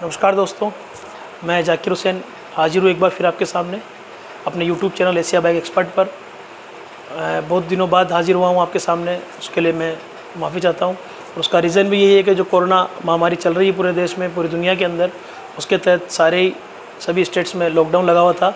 नमस्कार दोस्तों, मैं जाकिर हुसैन हाजिर हूँ एक बार फिर आपके सामने अपने YouTube channel Asia bike expert पर। बहुत दिनों बाद हाजिर हुआ हूँ आपके सामने, उसके लिए मैं माफ़ी चाहता हूँ। और उसका रीज़न भी यही है कि जो कोरोना महामारी चल रही है पूरे देश में, पूरी दुनिया के अंदर, उसके तहत सभी स्टेट्स में लॉकडाउन लगा हुआ था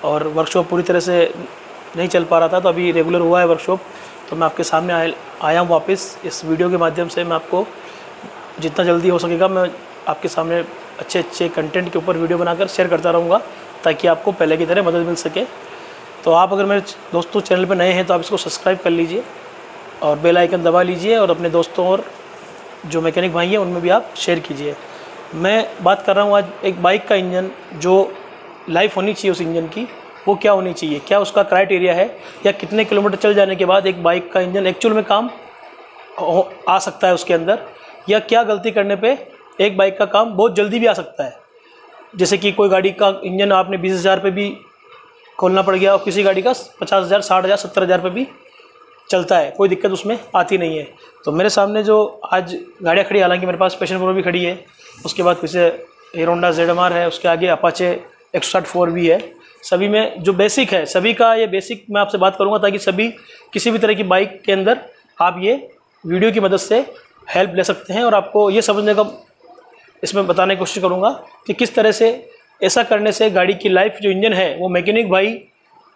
और वर्कशॉप पूरी तरह से नहीं चल पा रहा था। तो अभी रेगुलर हुआ है वर्कशॉप, तो मैं आपके सामने आया हूँ वापस। इस वीडियो के माध्यम से मैं आपको जितना जल्दी हो सकेगा मैं आपके सामने अच्छे कंटेंट के ऊपर वीडियो बनाकर शेयर करता रहूँगा, ताकि आपको पहले की तरह मदद मिल सके। तो आप अगर मेरे दोस्तों चैनल पर नए हैं तो आप इसको सब्सक्राइब कर लीजिए और बेल आइकन दबा लीजिए, और अपने दोस्तों और जो मैकेनिक भाई हैं उनमें भी आप शेयर कीजिए। मैं बात कर रहा हूँ आज एक बाइक का इंजन, जो लाइफ होनी चाहिए उस इंजन की, वो क्या होनी चाहिए, क्या उसका क्राइटेरिया है, या कितने किलोमीटर चल जाने के बाद एक बाइक का इंजन एक्चुअल में काम आ सकता है उसके अंदर, या क्या गलती करने पे एक बाइक का काम बहुत जल्दी भी आ सकता है। जैसे कि कोई गाड़ी का इंजन आपने 20,000 पे भी खोलना पड़ गया और किसी गाड़ी का 50,000, 60,000, 70,000 पे भी चलता है, कोई दिक्कत उसमें आती नहीं है। तो मेरे सामने जो आज गाड़ियाँ खड़ी, हालांकि मेरे पास पैशन प्रो भी खड़ी है, उसके बाद पीछे हीरो होंडा ZMR है, उसके आगे अपाचे 160 भी है। सभी में जो बेसिक है, सभी का ये बेसिक मैं आपसे बात करूँगा, ताकि सभी किसी भी तरह की बाइक के अंदर आप ये वीडियो की मदद से हेल्प ले सकते हैं। और आपको ये समझने का इसमें बताने की कोशिश करूँगा कि किस तरह से ऐसा करने से गाड़ी की लाइफ, जो इंजन है, वो मैकेनिक भाई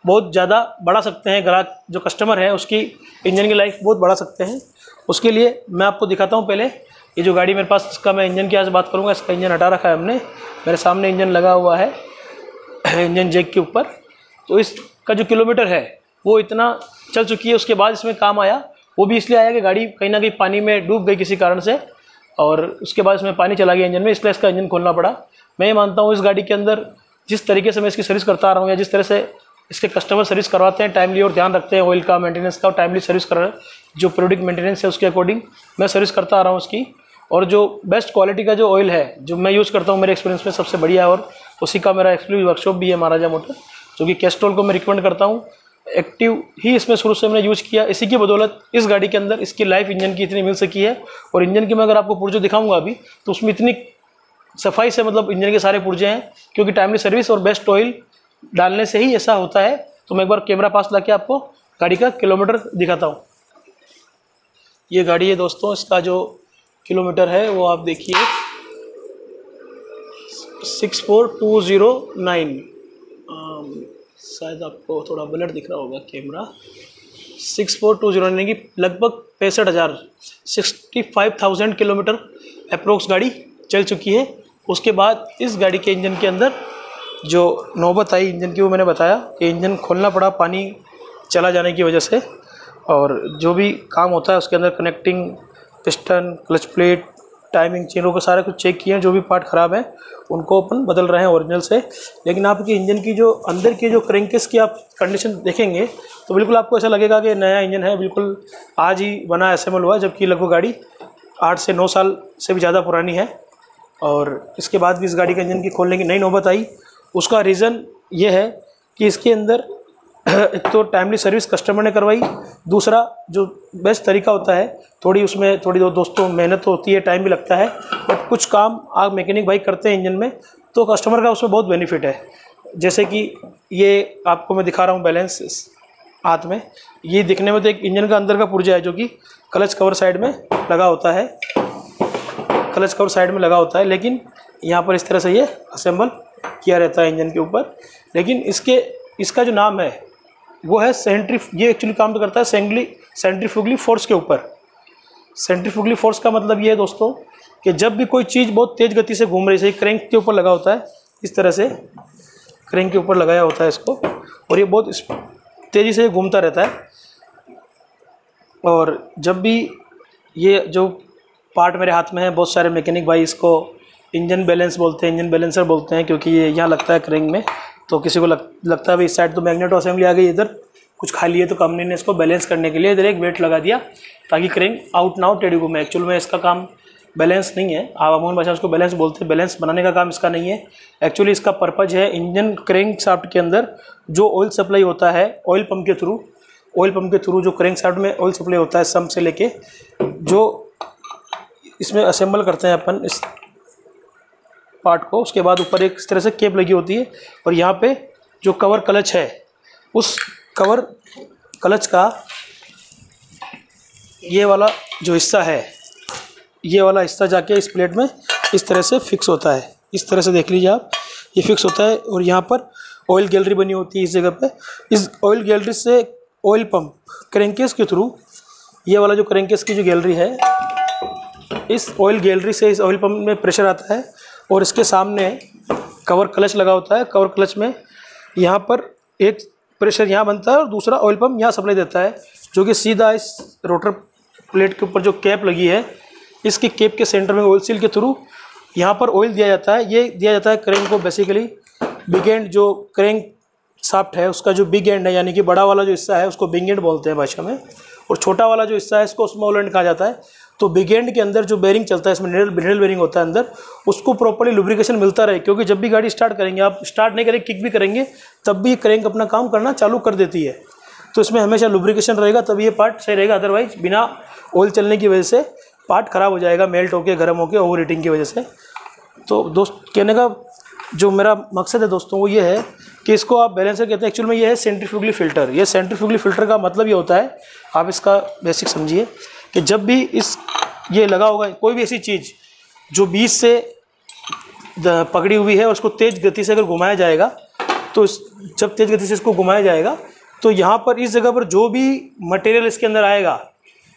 बहुत ज़्यादा बढ़ा सकते हैं। ग्राहक जो कस्टमर है उसकी इंजन की लाइफ बहुत बढ़ा सकते हैं। उसके लिए मैं आपको दिखाता हूँ। पहले ये जो गाड़ी मेरे पास, इसका मैं इंजन की आज बात करूँगा। इसका इंजन हटा रखा है हमने, मेरे सामने इंजन लगा हुआ है इंजन जैक के ऊपर। तो इसका जो किलोमीटर है वो इतना चल चुकी है। उसके बाद इसमें काम आया, वो भी इसलिए आया कि गाड़ी कहीं ना कहीं पानी में डूब गई किसी कारण से, और उसके बाद इसमें पानी चला गया इंजन में, इसलिए इसका इंजन खोलना पड़ा। मैं ये मानता हूँ इस गाड़ी के अंदर जिस तरीके से मैं इसकी सर्विस करता आ रहा हूँ, या जिस तरह से इसके कस्टमर सर्विस करवाते हैं, टाइमली और ध्यान रखते हैं ऑयल का, मेंटेनेंस का, और टाइमली सर्विस कर रहे हैं, जो पीरियडिक मेंटेनेंस है उसके अकॉर्डिंग मैं सर्विस करता आ रहा हूँ उसकी। और जो बेस्ट क्वालिटी का जो ऑयल है जो मैं यूज़ करता हूँ, मेरे एक्सपीरियंस में सबसे बढ़िया है, और उसी का मेरा एक्सक्लूसिव वर्कशॉप भी है महाराजा मोटर, जो कि कैस्ट्रॉल को मैं रिकमेंड करता हूँ। एक्टिव ही इसमें शुरू से मैंने यूज़ किया, इसी की बदौलत इस गाड़ी के अंदर इसकी लाइफ इंजन की इतनी मिल सकी है। और इंजन की मैं अगर आपको पुर्जे दिखाऊंगा अभी, तो उसमें इतनी सफाई से, मतलब इंजन के सारे पुर्जे हैं, क्योंकि टाइमली सर्विस और बेस्ट ऑयल डालने से ही ऐसा होता है। तो मैं एक बार कैमरा पास ला के आपको गाड़ी का किलोमीटर दिखाता हूँ। ये गाड़ी है दोस्तों, इसका जो किलोमीटर है वो आप देखिए 64,209। शायद आपको थोड़ा ब्लर दिख रहा होगा कैमरा। 64,209 यानी कि लगभग 65,000, 65,000 किलोमीटर अप्रोक्स गाड़ी चल चुकी है। उसके बाद इस गाड़ी के इंजन के अंदर जो नौबत आई इंजन की, वो मैंने बताया कि इंजन खोलना पड़ा पानी चला जाने की वजह से। और जो भी काम होता है उसके अंदर, connecting piston, clutch plate, timing चेनों को सारा कुछ चेक किए हैं। जो भी पार्ट ख़राब है उनको अपन बदल रहे हैं ओरिजिनल से। लेकिन आपकी इंजन की जो अंदर की जो क्रैंकेस की आप कंडीशन देखेंगे तो बिल्कुल आपको ऐसा लगेगा कि नया इंजन है, बिल्कुल आज ही बना असेंबल हुआ, जबकि लगभग गाड़ी 8 से 9 साल से भी ज़्यादा पुरानी है। और इसके बाद भी इस गाड़ी के इंजन की खोलने की नई नौबत आई। उसका रीज़न ये है कि इसके अंदर एक तो टाइमली सर्विस कस्टमर ने करवाई, दूसरा जो बेस्ट तरीका होता है, थोड़ी दोस्तों मेहनत तो होती है, टाइम भी लगता है, बट कुछ काम आप मैकेनिक भाई करते हैं इंजन में, तो कस्टमर का उसमें बहुत बेनिफिट है। जैसे कि ये आपको मैं दिखा रहा हूँ बैलेंस हाथ में, ये दिखने में तो एक इंजन का अंदर का पुर्जा है, जो कि क्लच कवर साइड में लगा होता है, क्लच कवर साइड में लगा होता है, लेकिन यहाँ पर इस तरह से ये असेंबल किया रहता है इंजन के ऊपर। लेकिन इसका जो नाम है वो है ये एक्चुअली काम तो करता है सेंट्रीफ्यूगली फोर्स के ऊपर। सेंट्रीफ्यूगली फोर्स का मतलब ये है दोस्तों कि जब भी कोई चीज़ बहुत तेज़ गति से घूम रही है, क्रैंक के ऊपर लगा होता है, इस तरह से क्रैंक के ऊपर लगाया होता है इसको, और ये बहुत तेज़ी से घूमता रहता है। और जब भी ये जो पार्ट मेरे हाथ में है, बहुत सारे मैकेनिक भाई इसको इंजन बैलेंस बोलते हैं, इंजन बैलेंसर बोलते हैं, क्योंकि ये यहाँ लगता है क्रैंक में। तो किसी को लगता है भाई इस साइड तो मैग्नेटो असेंबली आ गई, इधर कुछ खाली है, तो कंपनी ने इसको बैलेंस करने के लिए इधर एक वेट लगा दिया, ताकि क्रैंक आउट ना हो, टेढ़ी घूमे। एक्चुअल में इसका काम बैलेंस नहीं है, आप अमूमन भाषा उसको बैलेंस बोलते हैं, बैलेंस बनाने का काम इसका नहीं है। एक्चुअली इसका पर्पज़ है इंजन क्रैंक शाफ्ट के अंदर जो ऑयल सप्लाई होता है, ऑयल पंप के थ्रू जो क्रैंक शाफ्ट में ऑयल सप्लाई होता है, सम्प से लेके जो इसमें असेंबल करते हैं अपन, पार्ट को, उसके बाद ऊपर एक इस तरह से केप लगी होती है, और यहाँ पे जो कवर क्लच है उस कवर क्लच का ये वाला जो हिस्सा है, ये वाला हिस्सा जाके इस प्लेट में इस तरह से फिक्स होता है। इस तरह से देख लीजिए आप, ये फिक्स होता है। और यहाँ पर ऑयल गैलरी बनी होती है इस जगह पे। इस ऑयल गैलरी से ऑयल पंप क्रैंकेस के थ्रू, ये वाला जो क्रैंकेस की जो गैलरी है, इस ऑयल गैलरी से इस ऑयल पंप में प्रेशर आता है, और इसके सामने कवर क्लच लगा होता है। कवर क्लच में यहाँ पर एक प्रेशर यहाँ बनता है और दूसरा ऑयल पंप यहाँ सप्लाई देता है, जो कि सीधा इस रोटर प्लेट के ऊपर जो कैप लगी है, इसकी कैप के सेंटर में ऑयल सील के थ्रू यहाँ पर ऑयल दिया जाता है। ये दिया जाता है क्रैंक को, बेसिकली बिग एंड जो क्रैंक शाफ्ट है उसका जो बिग एंड है, यानी कि बड़ा वाला जो हिस्सा है उसको बिग एंड बोलते हैं भाषा में, और छोटा वाला जो हिस्सा है इसको स्मॉल एंड कहा जाता है। तो बिग एंड के अंदर जो बेरिंग चलता है, इसमें मिनरल बेरिंग होता है अंदर, उसको प्रॉपर्ली लुब्रिकेशन मिलता रहे, क्योंकि जब भी गाड़ी स्टार्ट करेंगे, आप स्टार्ट नहीं करेंगे, किक भी करेंगे, तब भी क्रैंक अपना काम करना चालू कर देती है। तो इसमें हमेशा लुब्रिकेशन रहेगा, तब ये पार्ट सही रहेगा। अदरवाइज बिना ऑयल चलने की वजह से पार्ट ख़राब हो जाएगा, मेल्ट होकर, गर्म होकर, ओवर हीटिंग की वजह से। तो दोस्त कहने का जो मेरा मकसद है दोस्तों वो ये है कि इसको आप बैलेंसर कहते हैं। एक्चुअल में ये है सेंट्रीफ्यूगली फ़िल्टर। ये सेंट्रीफ्यूगली फ़िल्टर का मतलब ये होता है, आप इसका बेसिक समझिए कि जब भी ये लगा होगा कोई भी ऐसी चीज़ जो बीच से पकड़ी हुई है और उसको तेज़ गति से अगर घुमाया जाएगा, तो जब तेज़ गति से इसको घुमाया जाएगा तो यहाँ पर इस जगह पर जो भी मटेरियल इसके अंदर आएगा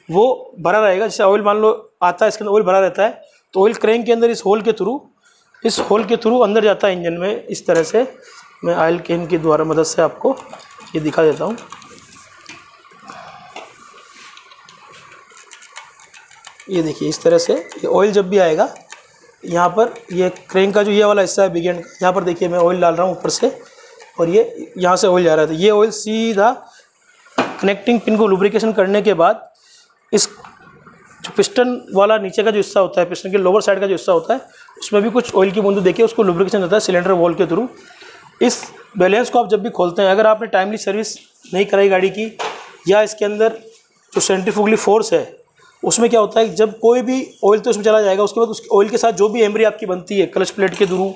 वो भरा रहेगा। जैसे ऑयल मान लो आता है, इसके अंदर ऑयल भरा रहता है, तो ऑयल क्रैंक के अंदर इस होल के थ्रू अंदर जाता है इंजन में। इस तरह से मैं ऑयल कैन की द्वारा मदद से आपको ये दिखा देता हूँ। ये देखिए, इस तरह से ये ऑयल जब भी आएगा, यहाँ पर ये क्रैंक का जो ये वाला हिस्सा है बिग एंड, यहाँ पर देखिए मैं ऑयल डाल रहा हूँ ऊपर से, और ये यहाँ से ऑयल जा रहा था। ये ऑयल सीधा कनेक्टिंग पिन को लुब्रिकेशन करने के बाद इस जो पिस्टन वाला नीचे का जो हिस्सा होता है, पिस्टन के लोअर साइड का जो हिस्सा होता है, उसमें भी कुछ ऑयल की बूंद देखिए, उसको लुब्रिकेशन देता है सिलेंडर वॉल के थ्रू। इस बैलेंस को आप जब भी खोलते हैं, अगर आपने टाइमली सर्विस नहीं कराई गाड़ी की, या इसके अंदर जो सेंट्रीफ्यूगली फोर्स है उसमें क्या होता है, जब कोई भी ऑयल तो उसमें चला जाएगा, उसके बाद उस ऑयल के साथ जो भी एमरी आपकी बनती है क्लच प्लेट के थ्रू,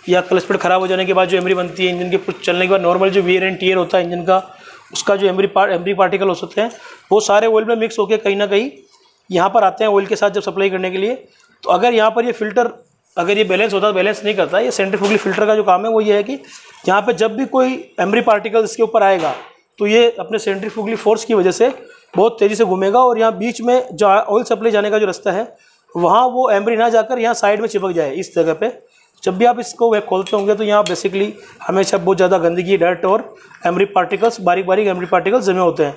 या क्लच प्लेट ख़राब हो जाने के बाद जो एमरी बनती है इंजन के कुछ चलने के बाद, नॉर्मल जो वियर एंड टियर होता है इंजन का, उसका जो एमरी पार्टिकल होते हैं वो सारे ऑयल में मिक्स होकर कहीं ना कहीं यहाँ पर आते हैं ऑयल के साथ जब सप्लाई करने के लिए। तो अगर यहाँ पर ये फ़िल्टर अगर ये बैलेंस होता है, बैलेंस नहीं करता, ये सेंट्रीफ्यूगली फ़िल्टर का जो काम है वो ये है कि यहाँ पे जब भी कोई एमरी पार्टिकल इसके ऊपर आएगा तो ये अपने सेंट्रीफ्यूगली फोर्स की वजह से बहुत तेज़ी से घूमेगा, और यहाँ बीच में जो ऑयल सप्लाई जाने का जो रास्ता है वहाँ वो एमरी ना जाकर यहाँ साइड में चिपक जाए इस जगह पे। जब भी आप इसको वे खोलते होंगे तो यहाँ बेसिकली हमेशा बहुत ज़्यादा गंदगी, डर्ट और एमरी पार्टिकल्स, बारीक बारीक एमरी पार्टिकल्स जमे होते हैं।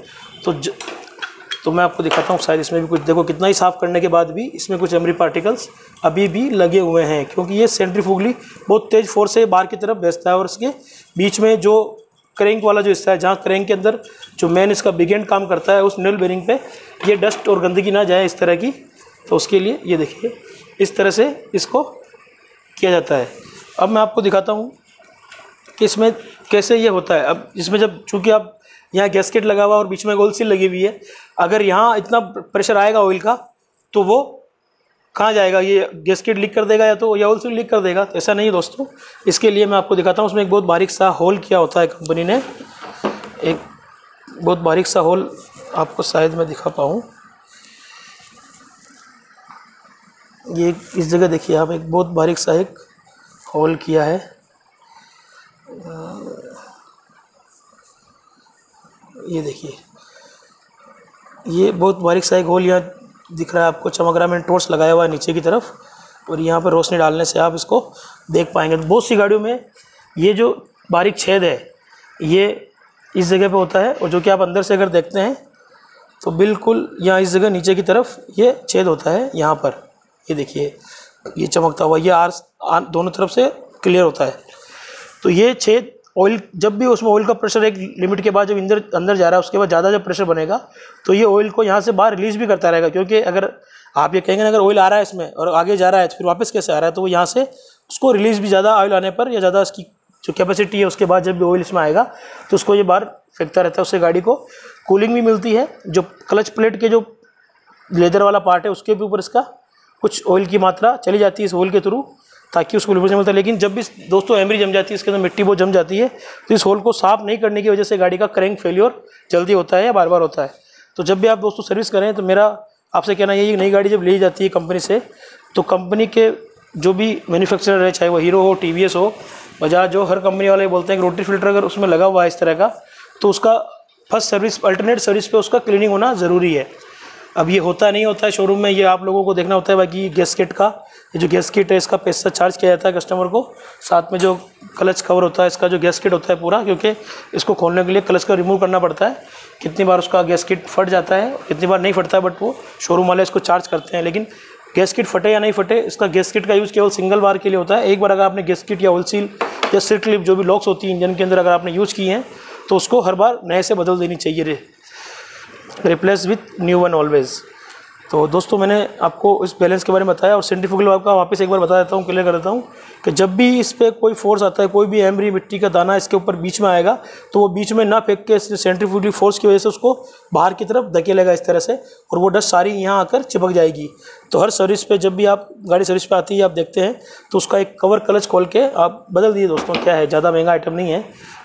तो मैं आपको दिखाता हूँ, शायद इसमें भी कुछ, देखो कितना ही साफ़ करने के बाद भी इसमें कुछ एमरी पार्टिकल्स अभी भी लगे हुए हैं, क्योंकि ये सेंट्रीफ्यूगली बहुत तेज़ फोर्स से बाहर की तरफ भेजता है, और इसके बीच में जो क्रैंक वाला जो हिस्सा है, जहाँ क्रैंक के अंदर जो मेन इसका बिग एंड काम करता है, उस मिनरल बेरिंग पे ये डस्ट और गंदगी ना जाए इस तरह की, तो उसके लिए ये देखिए इस तरह से इसको किया जाता है। अब मैं आपको दिखाता हूँ कि इसमें कैसे ये होता है। अब इसमें जब चूँकि आप यहाँ गैसकेट लगा हुआ और बीच में गोल सील लगी हुई है, अगर यहाँ इतना प्रेशर आएगा ऑयल का तो वो कहाँ जाएगा, ये गैसकेट लीक कर देगा या तो या ऑयल सील लीक कर देगा। तो ऐसा नहीं है दोस्तों, इसके लिए मैं आपको दिखाता हूँ। उसमें एक बहुत बारीक सा होल किया होता है कंपनी ने, एक बहुत बारीक सा होल आपको शायद मैं दिखा पाऊँ। ये इस जगह देखिए आप, एक बहुत बारीक सा एक होल किया है। ये देखिए, ये बहुत बारीक सा एक होल यहाँ दिख रहा है आपको, चमक रहा है। मैंने टॉर्च लगाया हुआ है नीचे की तरफ, और यहाँ पर रोशनी डालने से आप इसको देख पाएंगे। तो बहुत सी गाड़ियों में ये जो बारीक छेद है ये इस जगह पे होता है, और जो कि आप अंदर से अगर देखते हैं तो बिल्कुल यहाँ इस जगह नीचे की तरफ ये छेद होता है। यहाँ पर ये देखिए, ये चमकता हुआ ये दोनों तरफ से क्लियर होता है। तो ये छेद ऑयल, जब भी उसमें ऑयल का प्रेशर एक लिमिट के बाद जब अंदर जा रहा है, उसके बाद ज़्यादा जब प्रेशर बनेगा तो ये ऑयल को यहाँ से बाहर रिलीज़ भी करता रहेगा। क्योंकि अगर आप ये कहेंगे ना, अगर ऑयल आ रहा है इसमें और आगे जा रहा है तो फिर वापस कैसे आ रहा है, तो वो यहाँ से उसको रिलीज़ भी ज़्यादा ऑयल आने पर या ज़्यादा इसकी जो कैपेसिटी है उसके बाद जब भी ऑयल इसमें आएगा तो उसको ये बाहर फेंकता रहता है। उससे गाड़ी को कूलिंग भी मिलती है। जो क्लच प्लेट के जो लेदर वाला पार्ट है उसके भी ऊपर इसका कुछ ऑयल की मात्रा चली जाती है इस होल के थ्रू, ताकि उसको लुब्रिकेशन मिलता है। लेकिन जब भी दोस्तों एमरी जम जाती है, इसके अंदर मिट्टी बहुत जम जाती है, तो इस होल को साफ़ नहीं करने की वजह से गाड़ी का क्रैंक फेलियर जल्दी होता है या बार बार होता है। तो जब भी आप दोस्तों सर्विस करें तो मेरा आपसे कहना यही है, नई गाड़ी जब ली जाती है कंपनी से, तो कंपनी के जो भी मैन्युफैक्चरर है, चाहे वो हीरो हो, टीवीएस हो, बजाज हो, हर कंपनी वाले बोलते हैं कि रोटरी फिल्टर अगर उसमें लगा हुआ है इस तरह का, तो उसका फर्स्ट सर्विस, अल्टरनेट सर्विस पे उसका क्लीनिंग होना ज़रूरी है। अब ये होता नहीं होता है शोरूम में, ये आप लोगों को देखना होता है। बाकी गैस किट का, ये जो गैस किट है इसका पैसा चार्ज किया जाता है कस्टमर को, साथ में जो क्लच कवर होता है इसका जो गैस किट होता है पूरा, क्योंकि इसको खोलने के लिए क्लच का रिमूव करना पड़ता है। कितनी बार उसका गैस किट फट जाता है, कितनी बार नहीं फटता है, बट वो शोरूम वाले इसको चार्ज करते हैं। लेकिन गैस किट फटे या नहीं फटे, इसका गैस किट का यूज़ केवल सिंगल बार के लिए होता है। एक बार अगर आपने गैस किट या ऑयल सील या सीट क्लिप जो भी लॉक्स होती है इंजन के अंदर, अगर आपने यूज़ की हैं तो उसको हर बार नए से बदल देनी चाहिए, replace with new one always. तो दोस्तों मैंने आपको इस बैलेंस के बारे में बताया, और सेंट्रीफ्यूगल आपका वापस एक बार बता देता हूँ, क्लियर कर देता हूँ कि जब भी इस पर कोई फोर्स आता है, कोई भी एमरी मिट्टी का दाना इसके ऊपर बीच में आएगा, तो वो बीच में ना फेंक के सेंट्रीफ्यूगल फोर्स की वजह से उसको बाहर की तरफ धकेलेगा इस तरह से, और वो डस्ट सारी यहाँ आकर चिपक जाएगी। तो हर सर्विस पे जब भी आप गाड़ी सर्विस पे आती है आप देखते हैं तो उसका एक कवर क्लच खोल के आप बदल दीजिए दोस्तों। क्या है, ज़्यादा महंगा आइटम नहीं है,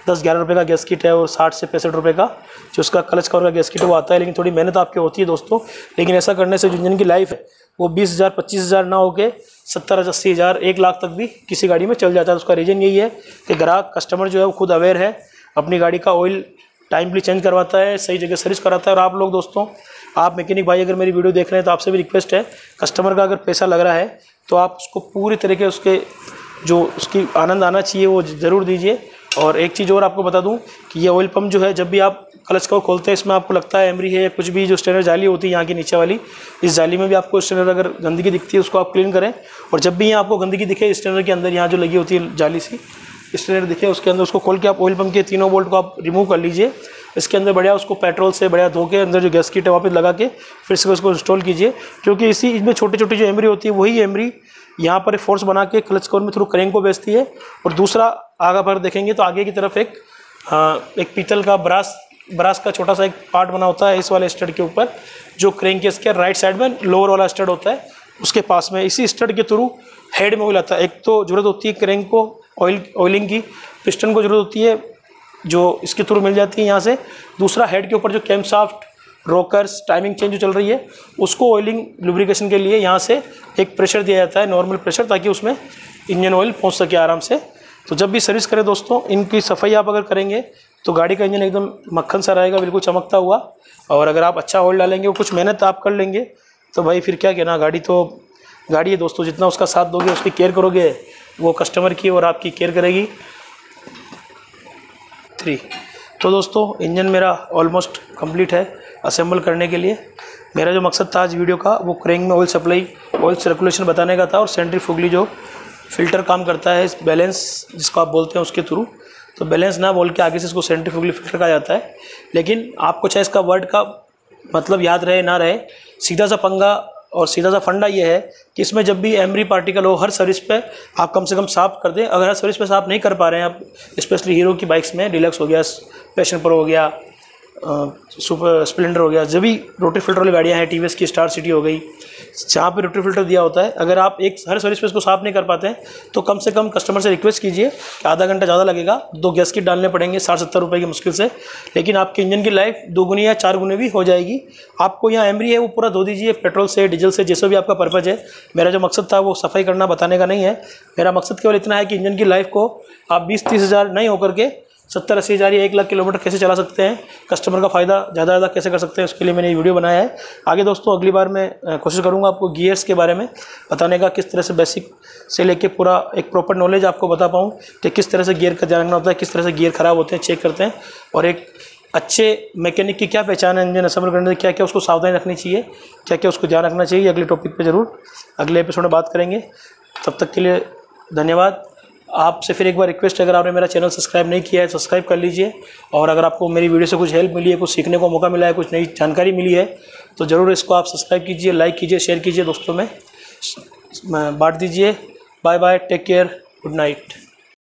10-11 रुपये का गैस किट है, और 60 से 65 रुपये का जो उसका क्लच कवर का गैस किट वो आता है। लेकिन थोड़ी मेहनत आपकी होती है दोस्तों, लेकिन ऐसा करने से जो इंजन की लाइफ है वो 20,000 25,000 ना होके 70,000 80,000 1 लाख तक भी किसी गाड़ी में चल जाता है। उसका रीज़न यही है कि ग्राहक कस्टमर जो है वो खुद अवेयर है, अपनी गाड़ी का ऑयल टाइमली चेंज करवाता है, सही जगह सर्विस कराता है। और आप लोग दोस्तों, आप मैकेनिक भाई अगर मेरी वीडियो देख रहे हैं तो आपसे भी रिक्वेस्ट है, कस्टमर का अगर पैसा लग रहा है तो आप उसको पूरी तरीके उसके जो उसकी आनंद आना चाहिए वो ज़रूर दीजिए। और एक चीज़ और आपको बता दूं कि ये ऑयल पंप जो है, जब भी आप क्लच को खोलते हैं इसमें आपको लगता है एमरी है या कुछ भी, जो स्टैंडर्ड जाली होती है यहाँ की नीचे वाली, इस जाली में भी आपको स्टैंडर्ड अगर गंदगी दिखती है उसको आप क्लीन करें। और जब भी यहाँ आपको गंदगी दिखे स्टैंडर्ड के अंदर, यहाँ जो लगी होती है जाली सी स्टैंडर्ड दिखे उसके अंदर, उसको खोल के आप ऑयल पंप के तीनों बोल्ट को आप रिमूव कर लीजिए। इसके अंदर बढ़िया उसको पेट्रोल से बढ़िया धो के अंदर जो गैस किट है वापस लगा के फिर से उसको इंस्टॉल कीजिए, क्योंकि इसी इसमें छोटी छोटी जो एमरी होती है वही एमरी यहाँ पर फोर्स बना के क्लच कवर में थ्रू क्रैंक को बेचती है। और दूसरा आगे पर देखेंगे तो आगे की तरफ एक पीतल का ब्रास का छोटा सा एक पार्ट बना होता है इस वाले स्टड के ऊपर, जो क्रैंक के इसके राइट साइड में लोअर वाला स्टड होता है उसके पास में। इसी स्टड के थ्रू हेड में ऑयल आता है। एक तो ज़रूरत होती है क्रैंक को ऑयलिंग की, पिस्टन को ज़रूरत होती है जो इसके थ्रू मिल जाती है यहाँ से। दूसरा हेड के ऊपर जो camshaft, rockers, timing change जो चल रही है उसको ऑयलिंग लुब्रिकेशन के लिए यहाँ से एक प्रेशर दिया जाता है, नॉर्मल प्रेशर, ताकि उसमें इंजन ऑयल पहुँच सके आराम से। तो जब भी सर्विस करें दोस्तों, इनकी सफाई आप अगर करेंगे तो गाड़ी का इंजन एकदम मक्खन सा रहेगा, बिल्कुल चमकता हुआ। और अगर आप अच्छा ऑयल डालेंगे और कुछ मेहनत आप कर लेंगे तो भाई फिर क्या कहना, गाड़ी है दोस्तों, जितना उसका साथ दोगे, उसकी केयर करोगे, वो कस्टमर की और आपकी केयर करेगी। 3 तो दोस्तों इंजन मेरा ऑलमोस्ट कंप्लीट है असेंबल करने के लिए। मेरा जो मकसद था आज वीडियो का वो क्रैंक में ऑयल सप्लाई, ऑयल सर्कुलेशन बताने का था, और सेंट्रीफ्यूगली जो फ़िल्टर काम करता है इस बैलेंस जिसको आप बोलते हैं उसके थ्रू। तो बैलेंस ना बोल के आगे से इसको सेंट्रीफ्यूगली फिल्टर कहा जाता है। लेकिन आपको चाहे इसका वर्ड का मतलब याद रहे ना रहे, सीधा सा पंगा और सीधा सा फंडा ये है कि इसमें जब भी एमरी पार्टिकल हो, हर सर्विस पे आप कम से कम साफ़ कर दें। अगर हर सर्विस पे साफ़ नहीं कर पा रहे हैं आप, स्पेशली हीरो की बाइक्स में, डिलक्स हो गया, पैशन प्रो हो गया, सुपर स्प्लेंडर हो गया, जब भी रोटरी फिल्टर वाली गाड़ियाँ हैं, टीवीएस की स्टार सिटी हो गई, जहाँ पे रोटरी फिल्टर दिया होता है, अगर आप हर सर्विस पे इसको साफ़ नहीं कर पाते हैं तो कम से कम कस्टमर से रिक्वेस्ट कीजिए कि आधा घंटा ज़्यादा लगेगा, 2 गैस किट डालने पड़ेंगे 60-70 रुपये की मुश्किल से, लेकिन आपके इंजन की लाइफ 2 गुनी या 4 गुने भी हो जाएगी। आपको यहाँ एमरी है वो पूरा धो दीजिए, पेट्रोल से, डीजल से, जैसे भी आपका पर्पज़ है। मेरा जो मकसद था वो सफाई करना बताने का नहीं है, मेरा मकसद केवल इतना है कि इंजन की लाइफ को आप 20-30 हज़ार नहीं होकर के 70-80 हज़ार या 1 लाख किलोमीटर कैसे चला सकते हैं, कस्टमर का फ़ायदा ज़्यादा कैसे कर सकते हैं, उसके लिए मैंने ये वीडियो बनाया है। आगे दोस्तों अगली बार मैं कोशिश करूँगा आपको गियर्स के बारे में बताने का, किस तरह से बेसिक से लेके पूरा एक प्रॉपर नॉलेज आपको बता पाऊँ कि किस तरह से गियर का ध्यान रखना होता है, किस तरह से गियर ख़राब होते हैं, चेक करते हैं, और एक अच्छे मैकेनिक की क्या पहचान है इंजन असेंबल करने से, क्या क्या उसको सावधानी रखनी चाहिए, क्या क्या उसको ध्यान रखना चाहिए। अगले टॉपिक पर ज़रूर अगले एपिसोड में बात करेंगे। तब तक के लिए धन्यवाद। आपसे फिर एक बार रिक्वेस्ट है, अगर आपने मेरा चैनल सब्सक्राइब नहीं किया है सब्सक्राइब कर लीजिए, और अगर आपको मेरी वीडियो से कुछ हेल्प मिली है, कुछ सीखने को मौका मिला है, कुछ नई जानकारी मिली है, तो ज़रूर इसको आप सब्सक्राइब कीजिए, लाइक कीजिए, शेयर कीजिए, दोस्तों में बांट दीजिए। Bye bye, take care, good night.